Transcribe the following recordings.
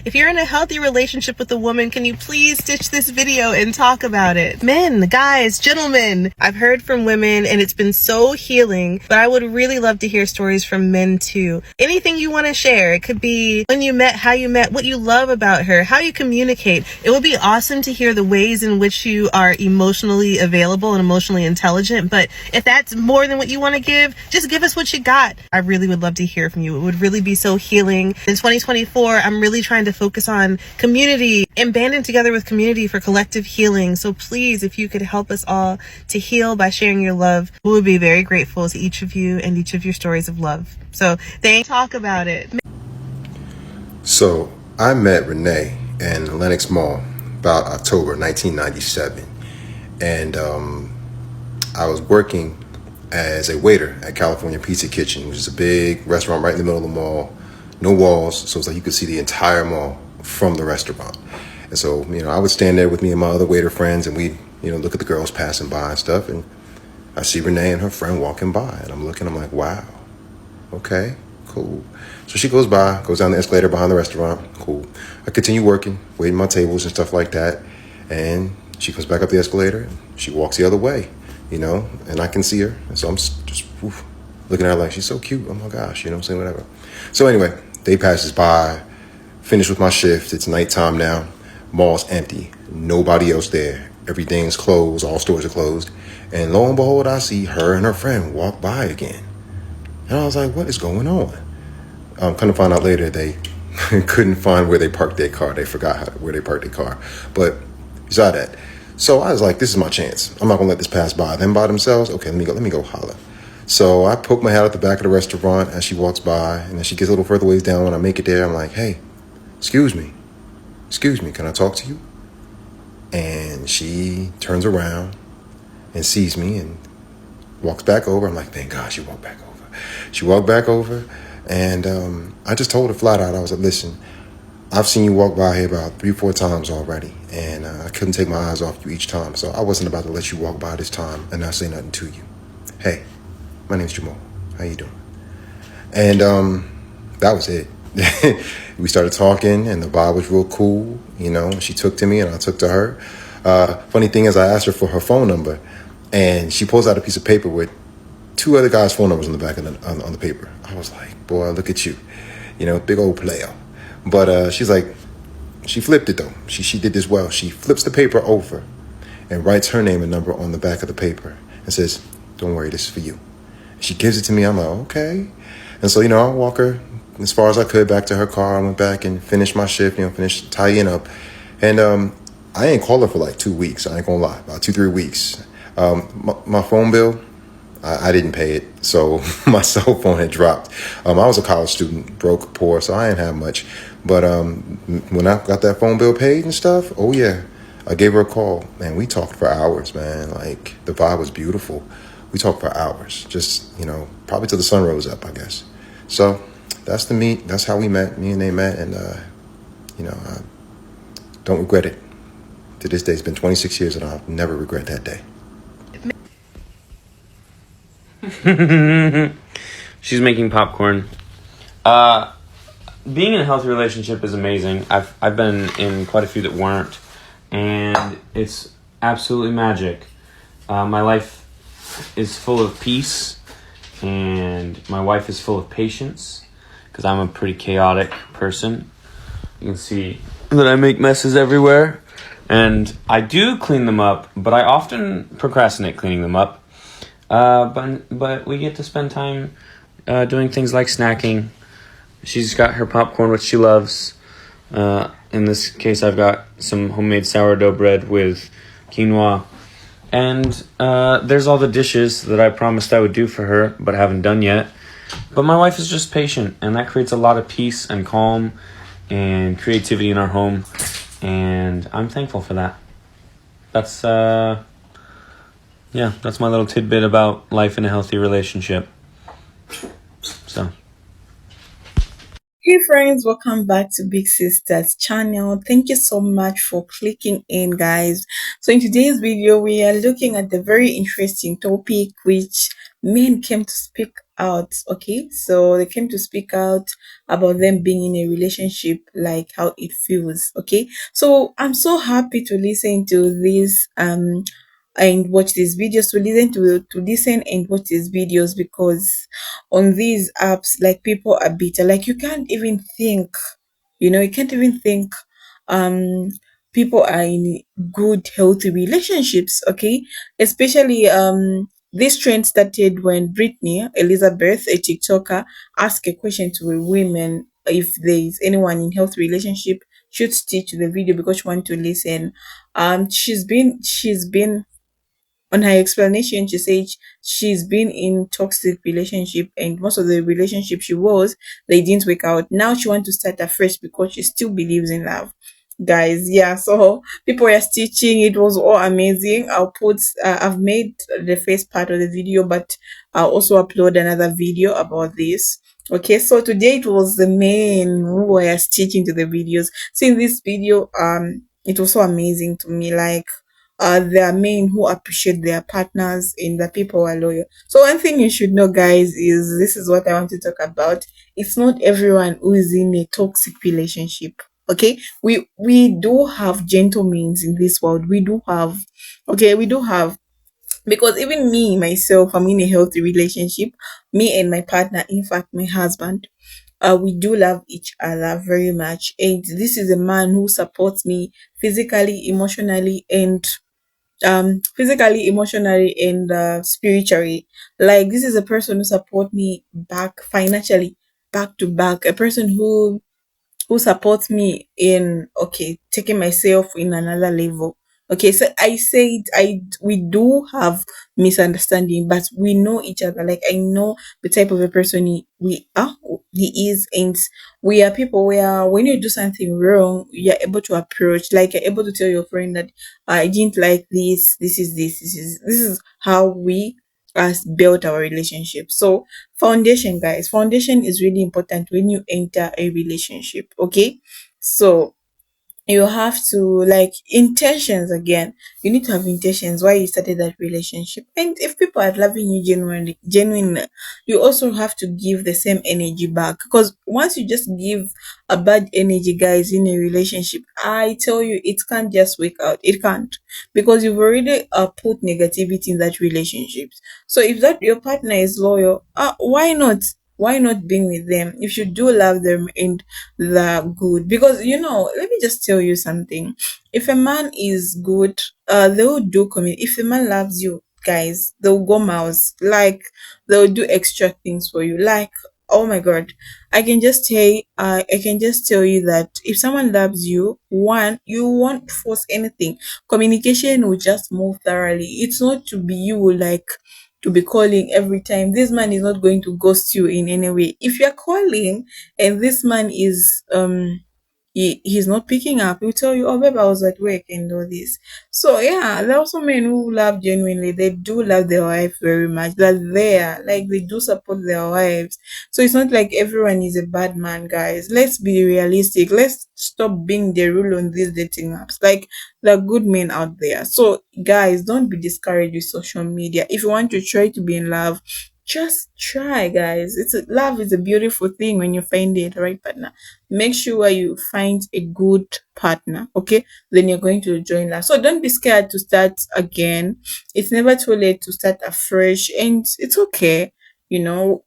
If you're in a healthy relationship with a woman, can you please stitch this video and talk about it? Men, guys, gentlemen, I've heard from women and it's been so healing, but I would really love to hear stories from men too. Anything you want to share. It could be when you met, how you met, what you love about her, how you communicate. It would be awesome to hear the ways in which you are emotionally available and emotionally intelligent, but if that's more than what you want to give, just give us what you got. I really would love to hear from you. It would really be so healing. In 2024, I'm really trying to focus on community and banding together with community for collective healing. So please, if you could help us all to heal by sharing your love, we would be very grateful to each of you and each of your stories of love. So talk about it. So I met Renee in Lenox Mall about October 1997. And I was working as a waiter at California Pizza Kitchen, which is a big restaurant right in the middle of the mall. No walls, so it's like you could see the entire mall from the restaurant. And so, I would stand there with me and my other waiter friends, and we'd, look at the girls passing by and stuff. And I see Renee and her friend walking by, and I'm like, wow, okay, cool. So she goes by, goes down the escalator behind the restaurant, cool. I continue working, waiting my tables and stuff like that. And she comes back up the escalator, and she walks the other way, and I can see her. And so I'm just looking at her like, she's so cute. Oh my gosh, saying whatever. So anyway, day passes by, finish with my shift. It's nighttime now. Mall's empty. Nobody else there. Everything's closed. All stores are closed. And lo and behold, I see her and her friend walk by again. And I was like, what is going on? Come to find out later, they couldn't find where they parked their car. They forgot where they parked their car. But beside that, so I was like, this is my chance. I'm not going to let this pass by. Them by themselves? Okay, let me go holler. So I poke my head out the back of the restaurant as she walks by, and then she gets a little further ways down. When I make it there, I'm like, hey, excuse me, can I talk to you? And she turns around and sees me and walks back over. I'm like, thank God she walked back over. She walked back over, and I just told her flat out, I was like, listen, I've seen you walk by here about 3-4 times already, and I couldn't take my eyes off you each time, so I wasn't about to let you walk by this time and not say nothing to you. Hey, my name's Jamal. How you doing? And that was it. We started talking, and the vibe was real cool. She took to me, and I took to her. Funny thing is, I asked her for her phone number, and she pulls out a piece of paper with 2 other guys' phone numbers on the back of on the paper. I was like, boy, look at you, big old player. But she's like, she flipped it though. She did this well. She flips the paper over and writes her name and number on the back of the paper and says, don't worry, this is for you. She gives it to me. I'm like, okay. And so, I walk her as far as I could back to her car. I went back and finished my shift, finished tying up. And I ain't called her for like 2 weeks. I ain't gonna lie, about 2-3 weeks. My phone bill, I didn't pay it. So my cell phone had dropped. I was a college student, broke, poor, so I didn't have much. But when I got that phone bill paid and stuff, oh yeah, I gave her a call. Man, we talked for hours, man. Like, the vibe was beautiful. We talked for hours, just, probably till the sun rose up, I guess. So that's that's how we met. Me and they met, and, I don't regret it. To this day, it's been 26 years, and I'll never regret that day. She's making popcorn. Being in a healthy relationship is amazing. I've been in quite a few that weren't, and it's absolutely magic. My life is full of peace, and my wife is full of patience, because I'm a pretty chaotic person. You can see that I make messes everywhere, and I do clean them up, but I often procrastinate cleaning them up. But we get to spend time doing things like snacking. She's got her popcorn, which she loves. In this case, I've got some homemade sourdough bread with quinoa. And there's all the dishes that I promised I would do for her, but haven't done yet. But my wife is just patient, and that creates a lot of peace and calm and creativity in our home. And I'm thankful for that. That's my little tidbit about life in a healthy relationship. So. Hey friends, welcome back to Big Sisters channel. Thank you so much for clicking in, guys. So in today's video, we are looking at the very interesting topic which men came to speak out. Okay, so they came to speak out about them being in a relationship, like how it feels. Okay, so I'm so happy to listen to this and watch these videos, to listen and watch these videos, because on these apps, like, people are bitter, like, you can't even think, you can't even think um people are in good healthy relationships. Okay, especially this trend started when Britney Elizabeth, a TikToker, asked a question to a women if there is anyone in healthy relationship, should stitch the video because she want to listen. She's been on her explanation, she said she's been in toxic relationship, and most of the relationship she was, they didn't work out. Now she wants to start afresh because she still believes in love. Guys, yeah, so people are stitching. It was all amazing. I've made the first part of the video, but I'll also upload another video about this. Okay, so today it was the men who were stitching to the videos. Seeing this video, it was so amazing to me. Like, there are men who appreciate their partners and the people who are loyal. So one thing you should know, guys, is this is what I want to talk about. It's not everyone who is in a toxic relationship. Okay, we do have gentlemen in this world. We do have, okay, we do have, because even me myself, I'm in a healthy relationship. Me and my partner, in fact, my husband, we do love each other very much, and this is a man who supports me physically, emotionally, and spiritually. Like, this is a person who support me back financially, back to back, a person who supports me in, okay, taking myself in another level. Okay, so I said, we do have misunderstanding, but we know each other. Like, I know the type of a person he is, and we are people where when you do something wrong, you're able to approach, like, you're able to tell your friend that I didn't like this. This is how we has built our relationship. So foundation, guys, foundation is really important when you enter a relationship. Okay, so you have to, like, intentions again. You need to have intentions why you started that relationship, and if people are loving you genuinely, you also have to give the same energy back, because once you just give a bad energy, guys, in a relationship, I tell you, it can't just work out. It can't, because you've already put negativity in that relationship. So if that your partner is loyal, why not being with them if you do love them and the good? Because, let me just tell you something. If a man is good, they will do commit. If a man loves you, guys, they'll go miles. Like, they'll do extra things for you. Like, oh my god, I can just tell you that if someone loves you, one, you won't force anything. Communication will just move thoroughly. It's not to be you, like, to be calling every time. This man is not going to ghost you in any way. If you're calling and this man is he's not picking up, he'll tell you, oh babe, I was at work and all this. So yeah, there are also men who love genuinely. They do love their wife very much. They're there, like, they do support their wives. So it's not like everyone is a bad man, guys. Let's be realistic. Let's stop being the rule on these dating apps. Like, there are good men out there. So guys, don't be discouraged with social media. If you want to try to be in love, just try, guys. Love is a beautiful thing when you find the right partner. Make sure you find a good partner, okay? Then you're going to join love. So don't be scared to start again. It's never too late to start afresh, and it's okay. You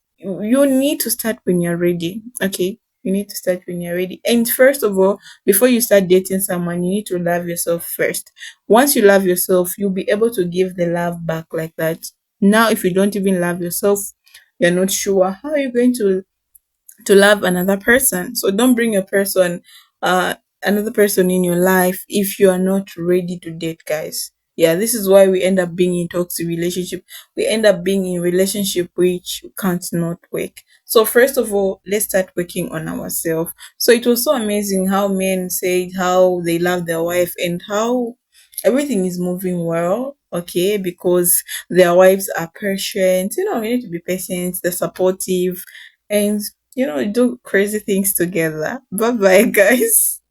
need to start when you're ready, okay? You need to start when you're ready. And first of all, before you start dating someone, you need to love yourself first. Once you love yourself, you'll be able to give the love back like that. Now, if you don't even love yourself, you're not sure how are you going to love another person. So don't bring uh another person in your life if you are not ready to date, guys. Yeah, this is why we end up being in toxic relationship. We end up being in relationship which can't not work. So first of all, let's start working on ourselves. So it was so amazing how men said how they love their wife and how everything is moving well, okay, because their wives are patient. You need to be patient, they're supportive, and do crazy things together. Bye bye, guys.